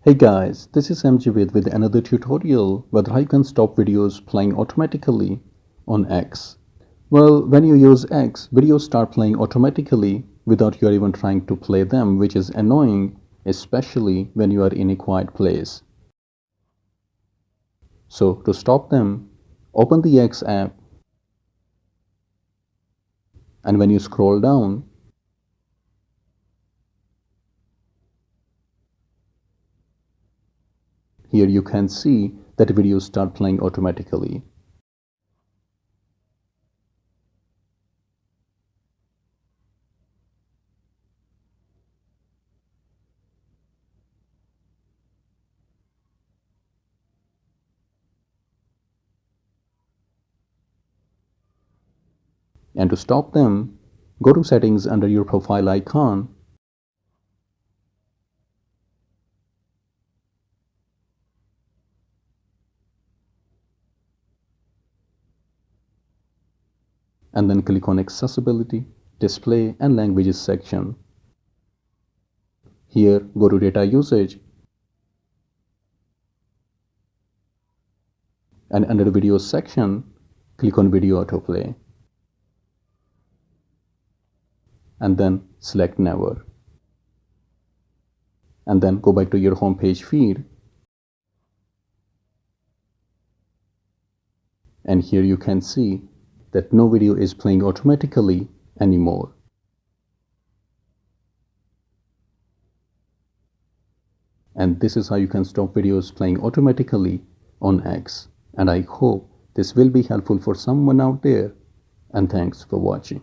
Hey guys, this is 𝐓𝐚𝐧𝐤 with another tutorial whether I can stop videos playing automatically on X. Well, when you use X, videos start playing automatically without you even trying to play them, which is annoying, especially when you are in a quiet place. So to stop them, open the X app, and when you scroll down, here you can see that videos start playing automatically. And to stop them, go to settings under your profile icon, and then click on Accessibility, Display and Languages section. Here, go to Data Usage, and under the Videos section, click on Video Autoplay, and then select Never. And then go back to your home page feed, and here you can see that no video is playing automatically anymore. And this is how you can stop videos playing automatically on X. And I hope this will be helpful for someone out there. And thanks for watching.